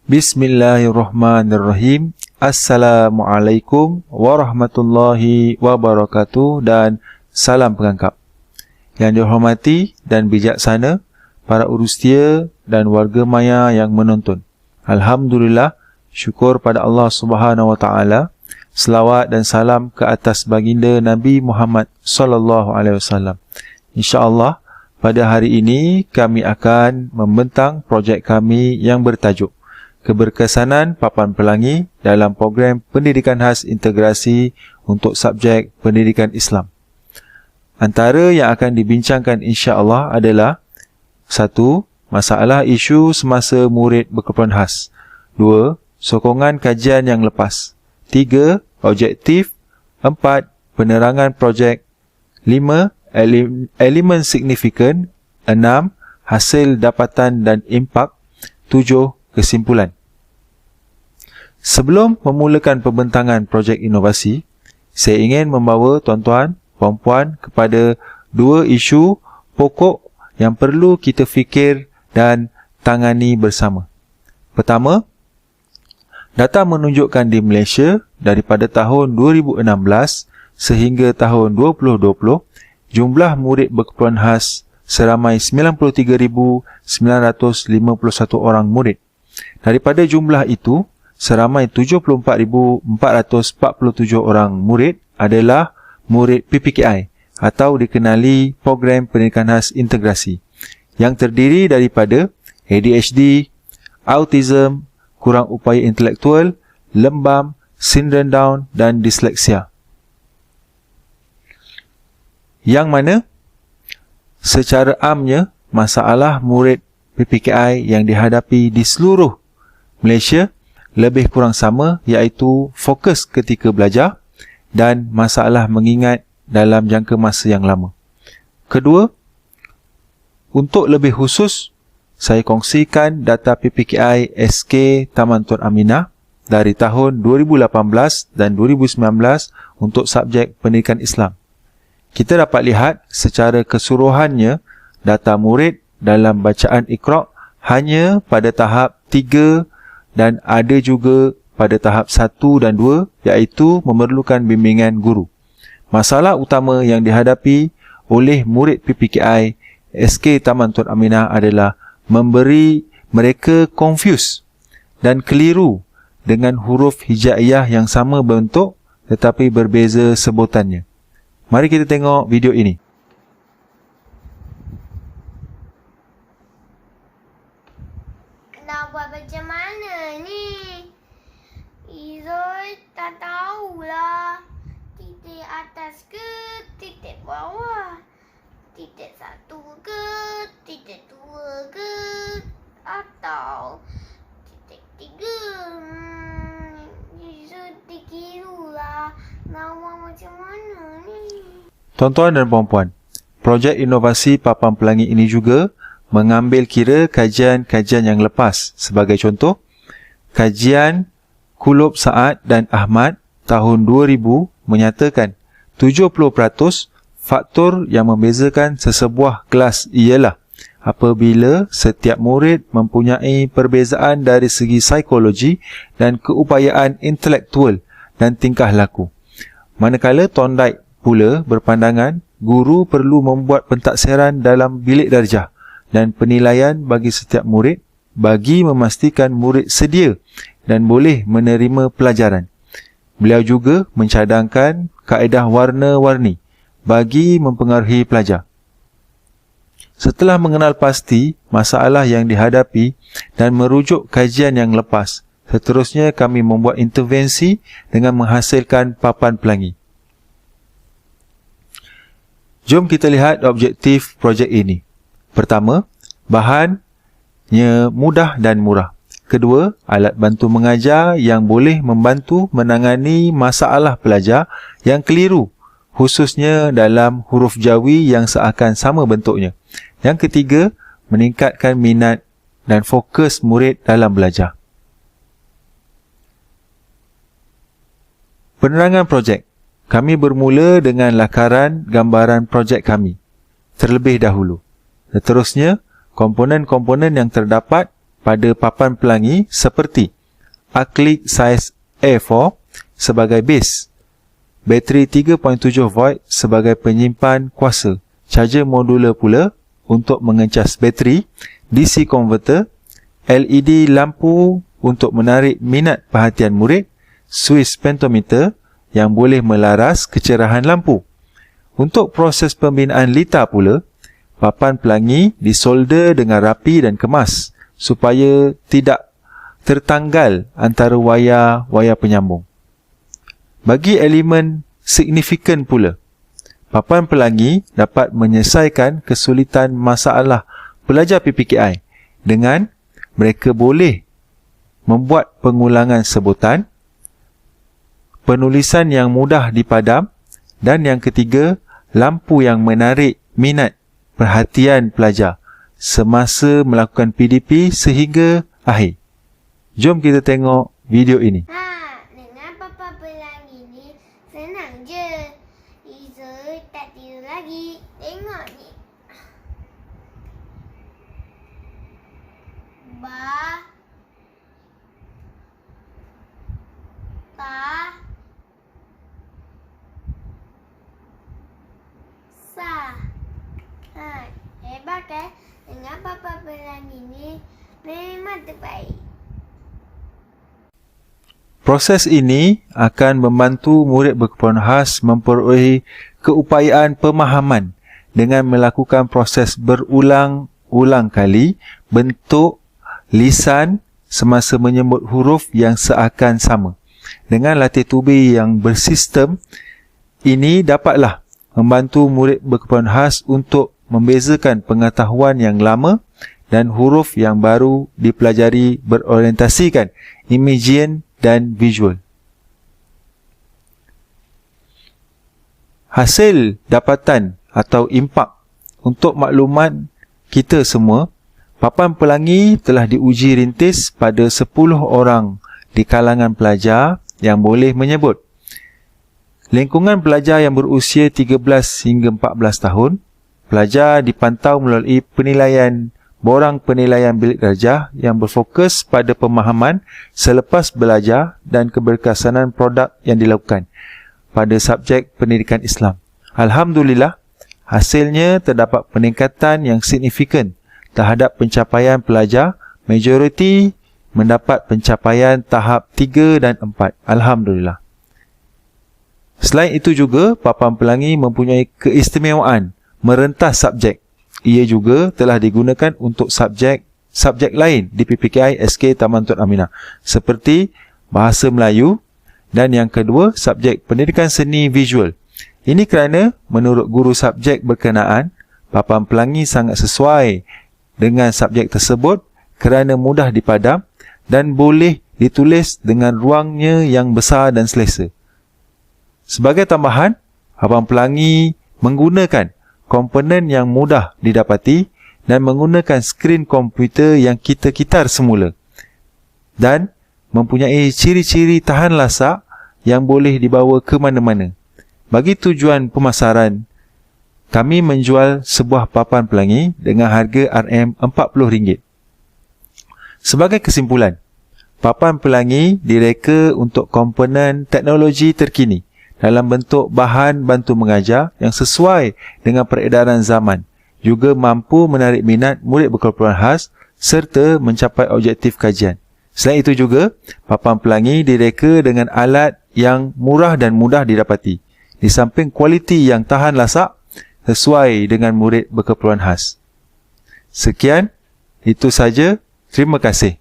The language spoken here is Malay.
Bismillahirrahmanirrahim. Assalamualaikum warahmatullahi wabarakatuh dan salam pengangkap. Yang dihormati dan bijaksana para urustia dan warga maya yang menonton. Alhamdulillah, syukur pada Allah Subhanahu wa taala. Selawat dan salam ke atas baginda Nabi Muhammad sallallahu alaihi wasallam. Insya-Allah pada hari ini kami akan membentang projek kami yang bertajuk Keberkesanan Papan Pelangi dalam program Pendidikan Khas Integrasi untuk subjek Pendidikan Islam. Antara yang akan dibincangkan insya-Allah adalah 1. Masalah isu semasa murid berkeperluan khas. 2. Sokongan kajian yang lepas. 3. Objektif. 4. Penerangan projek. 5. Elemen signifikan. 6. Hasil dapatan dan impak. 7. Kesimpulan. Sebelum memulakan pembentangan projek inovasi, saya ingin membawa tuan-tuan, puan-puan kepada 2 isu pokok yang perlu kita fikir dan tangani bersama. Pertama, data menunjukkan di Malaysia daripada tahun 2016 sehingga tahun 2020, jumlah murid berkeperluan khas seramai 93,951 orang murid. Daripada jumlah itu, seramai 74,447 orang murid adalah murid PPKI atau dikenali Program Pendidikan Khas Integrasi yang terdiri daripada ADHD, autism, kurang upaya intelektual, lembam, sindrom Down dan disleksia. Yang mana secara amnya masalah murid PPKI yang dihadapi di seluruh Malaysia lebih kurang sama, iaitu fokus ketika belajar dan masalah mengingat dalam jangka masa yang lama. Kedua, untuk lebih khusus, saya kongsikan data PPKI SK Taman Tun Aminah dari tahun 2018 dan 2019 untuk subjek pendidikan Islam. Kita dapat lihat secara keseluruhannya data murid dalam bacaan Iqra' hanya pada tahap 3 dan ada juga pada tahap 1 dan 2, iaitu memerlukan bimbingan guru. Masalah utama yang dihadapi oleh murid PPKI SK Taman Tun Aminah adalah memberi mereka confuse dan keliru dengan huruf hijaiyah yang sama bentuk tetapi berbeza sebutannya. Mari kita tengok video ini. Nak buat macam mana ni? Izoi tak tahulah. Titik atas ke titik bawah? Titik 1 ke titik 2 ke? Atau titik 3? Izoi terkirulah. Nak buat macam mana ni? Tuan-tuan dan puan-puan, projek inovasi Papan Pelangi ini juga mengambil kira kajian-kajian yang lepas. Sebagai contoh, kajian Kulub Saad dan Ahmad tahun 2000 menyatakan 70% faktor yang membezakan sesebuah kelas ialah apabila setiap murid mempunyai perbezaan dari segi psikologi dan keupayaan intelektual dan tingkah laku. Manakala Thorndike pula berpandangan guru perlu membuat pentaksiran dalam bilik darjah dan penilaian bagi setiap murid bagi memastikan murid sedia dan boleh menerima pelajaran. Beliau juga mencadangkan kaedah warna-warni bagi mempengaruhi pelajar. Setelah mengenal pasti masalah yang dihadapi dan merujuk kajian yang lepas, seterusnya kami membuat intervensi dengan menghasilkan papan pelangi. Jom kita lihat objektif projek ini. Pertama, bahannya mudah dan murah. Kedua, alat bantu mengajar yang boleh membantu menangani masalah pelajar yang keliru, khususnya dalam huruf jawi yang seakan sama bentuknya. Yang ketiga, meningkatkan minat dan fokus murid dalam belajar. Penerangan projek. Kami bermula dengan lakaran gambaran projek kami terlebih dahulu. Seterusnya, komponen-komponen yang terdapat pada papan pelangi seperti acrylic size A4 sebagai base, bateri 3.7 volt sebagai penyimpan kuasa, charger modular pula untuk mengecas bateri, DC converter, LED lampu untuk menarik minat perhatian murid, switch pentometer yang boleh melaras kecerahan lampu. Untuk proses pembinaan litar pula, papan pelangi disolder dengan rapi dan kemas supaya tidak tertanggal antara wayar-wayar penyambung. Bagi elemen signifikan pula, papan pelangi dapat menyelesaikan kesulitan masalah pelajar PPKI dengan mereka boleh membuat pengulangan sebutan, penulisan yang mudah dipadam, dan yang ketiga, lampu yang menarik minat perhatian pelajar semasa melakukan PDP sehingga akhir. Jom kita tengok video ini. Dengan papan pelangi ni senang je. Izzul tak tidur lagi. Tengok ni. Ba, ta, sa. Hebat kan? Dengan papan pelangi ni memang terbaik. Proses ini akan membantu murid berkeperluan khas memperolehi keupayaan pemahaman dengan melakukan proses berulang-ulang kali bentuk lisan semasa menyebut huruf yang seakan sama. Dengan latih tubi yang bersistem, ini dapatlah membantu murid berkeperluan khas untuk membezakan pengetahuan yang lama dan huruf yang baru dipelajari berorientasikan imagian dan visual. Hasil dapatan atau impak untuk maklumat kita semua, papan pelangi telah diuji rintis pada 10 orang di kalangan pelajar yang boleh menyebut. Lingkungan pelajar yang berusia 13 hingga 14 tahun, pelajar dipantau melalui penilaian borang penilaian bilik darjah yang berfokus pada pemahaman selepas belajar dan keberkesanan produk yang dilakukan pada subjek pendidikan Islam. Alhamdulillah, hasilnya terdapat peningkatan yang signifikan terhadap pencapaian pelajar, majoriti mendapat pencapaian tahap 3 dan 4. Alhamdulillah. Selain itu juga, papan pelangi mempunyai keistimewaan merentas subjek. Ia juga telah digunakan untuk subjek lain di PPKI SK Taman Tun Aminah seperti Bahasa Melayu dan yang kedua subjek Pendidikan Seni Visual. Ini kerana menurut guru subjek berkenaan, papan pelangi sangat sesuai dengan subjek tersebut kerana mudah dipadam dan boleh ditulis dengan ruangnya yang besar dan selesa. Sebagai tambahan, papan pelangi menggunakan komponen yang mudah didapati dan menggunakan skrin komputer yang kita kitar semula dan mempunyai ciri-ciri tahan lasak yang boleh dibawa ke mana-mana. Bagi tujuan pemasaran, kami menjual sebuah papan pelangi dengan harga RM40. Sebagai kesimpulan, papan pelangi direka untuk komponen teknologi terkini dalam bentuk bahan bantu mengajar yang sesuai dengan peredaran zaman, juga mampu menarik minat murid berkeperluan khas serta mencapai objektif kajian. Selain itu juga, papan pelangi direka dengan alat yang murah dan mudah didapati, di samping kualiti yang tahan lasak sesuai dengan murid berkeperluan khas. Sekian, itu saja. Terima kasih.